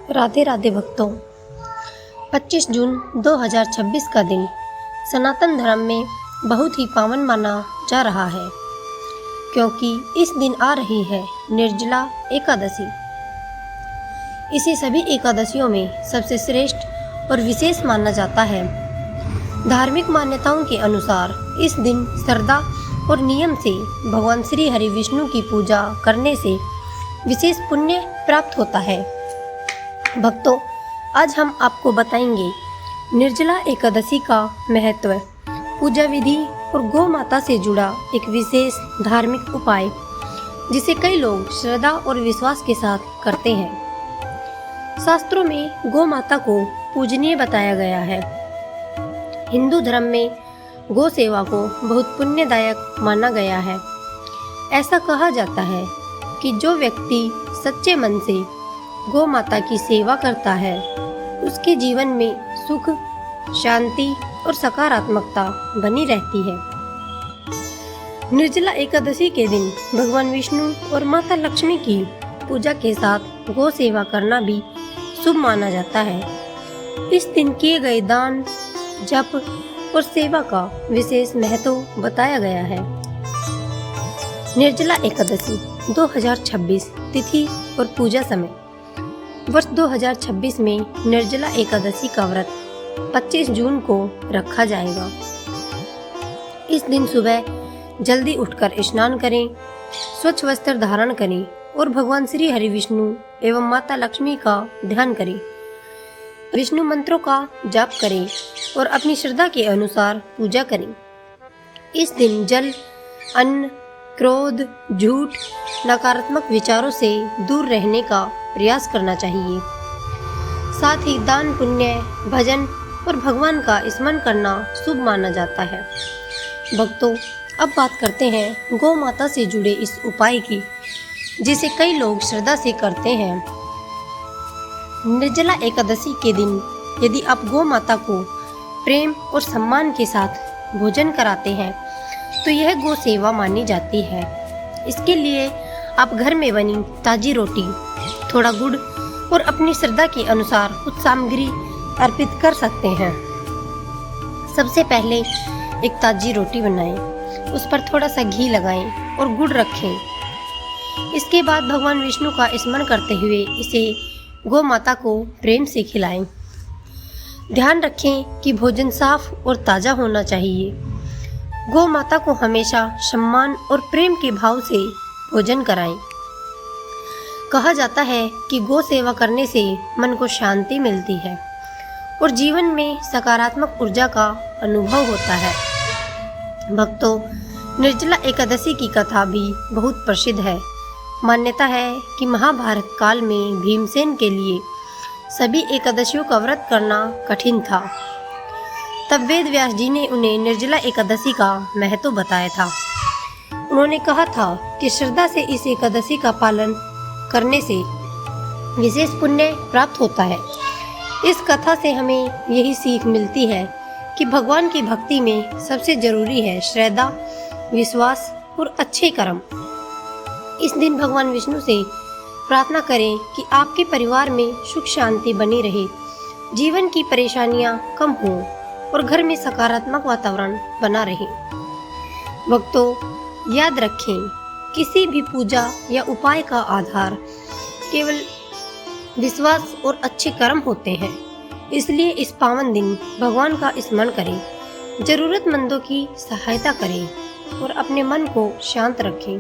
राधे राधे भक्तों। 25 जून 2026 का दिन सनातन धर्म में बहुत ही पावन माना जा रहा है, क्योंकि इस दिन आ रही है निर्जला एकादशी। इसे सभी एकादशियों में सबसे श्रेष्ठ और विशेष माना जाता है। धार्मिक मान्यताओं के अनुसार इस दिन श्रद्धा और नियम से भगवान श्री हरि विष्णु की पूजा करने से विशेष पुण्य प्राप्त होता है। भक्तों, आज हम आपको बताएंगे निर्जला एकादशी का महत्व, पूजा विधि और गौ माता से जुड़ा एक विशेष धार्मिक उपाय जिसे कई लोग श्रद्धा और विश्वास के साथ करते हैं। शास्त्रों में गौ माता को पूजनीय बताया गया है। हिंदू धर्म में गौ सेवा को बहुत पुण्यदायक माना गया है। ऐसा कहा जाता है कि जो व्यक्ति सच्चे मन से गौ माता की सेवा करता है, उसके जीवन में सुख, शांति और सकारात्मकता बनी रहती है। निर्जला एकादशी के दिन भगवान विष्णु और माता लक्ष्मी की पूजा के साथ गौ सेवा करना भी शुभ माना जाता है। इस दिन किए गए दान, जप और सेवा का विशेष महत्व बताया गया है। निर्जला एकादशी 2026 तिथि और पूजा समय। वर्ष 2026 में निर्जला एकादशी का व्रत 25 जून को रखा जाएगा। इस दिन सुबह जल्दी उठकर स्नान करें, स्वच्छ वस्त्र धारण करें और भगवान श्री हरि विष्णु एवं माता लक्ष्मी का ध्यान करें। विष्णु मंत्रों का जाप करें और अपनी श्रद्धा के अनुसार पूजा करें। इस दिन जल, अन्न, क्रोध, झूठ, नकारात्मक विचारों से दूर रहने का प्रयास करना चाहिए। साथ ही दान, पुण्य, भजन और भगवान का स्मरण करना शुभ माना जाता है। भक्तों, अब बात करते हैं गौ माता से जुड़े इस उपाय की, जिसे कई लोग श्रद्धा से करते हैं। निर्जला एकादशी के दिन यदि आप गौ माता को प्रेम और सम्मान के साथ भोजन कराते हैं तो यह गौ सेवा मानी जाती है। इसके लिए आप घर में बनी ताजी रोटी, थोड़ा गुड़ और अपनी श्रद्धा के अनुसार कुछ सामग्री अर्पित कर सकते हैं। सबसे पहले एक ताजी रोटी बनाएं, उस पर थोड़ा सा घी लगाएं और गुड़ रखें। इसके बाद भगवान विष्णु का स्मरण करते हुए इसे गौ माता को प्रेम से खिलाएं। ध्यान रखें कि भोजन साफ और ताज़ा होना चाहिए। गौ माता को हमेशा सम्मान और प्रेम के भाव से भोजन कराएं। कहा जाता है कि गौ सेवा करने से मन को शांति मिलती है और जीवन में सकारात्मक ऊर्जा का अनुभव होता है। भक्तों, निर्जला एकादशी की कथा भी बहुत प्रसिद्ध है। मान्यता है कि महाभारत काल में भीमसेन के लिए सभी एकादशियों का व्रत करना कठिन था। तब वेद व्यास जी ने उन्हें निर्जला एकादशी का महत्व बताया था। उन्होंने कहा था कि श्रद्धा से इस एकादशी का पालन करने से विशेष पुण्य प्राप्त होता है। इस कथा से हमें यही सीख मिलती है कि भगवान की भक्ति में सबसे जरूरी है श्रद्धा, विश्वास और अच्छे कर्म। इस दिन भगवान विष्णु से प्रार्थना करें कि आपके परिवार में सुख शांति बनी रहे, जीवन की परेशानियां कम हों और घर में सकारात्मक वातावरण बना रहे। भक्तों, याद रखें, किसी भी पूजा या उपाय का आधार केवल विश्वास और अच्छे कर्म होते हैं। इसलिए इस पावन दिन भगवान का स्मरण करें, जरूरतमंदों की सहायता करें और अपने मन को शांत रखें।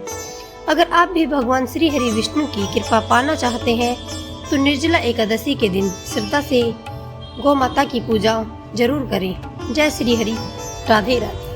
अगर आप भी भगवान श्री हरि विष्णु की कृपा पाना चाहते हैं तो निर्जला एकादशी के दिन श्रद्धा से गौ माता की पूजा जरूर करें। जय श्री हरि, राधे राधे।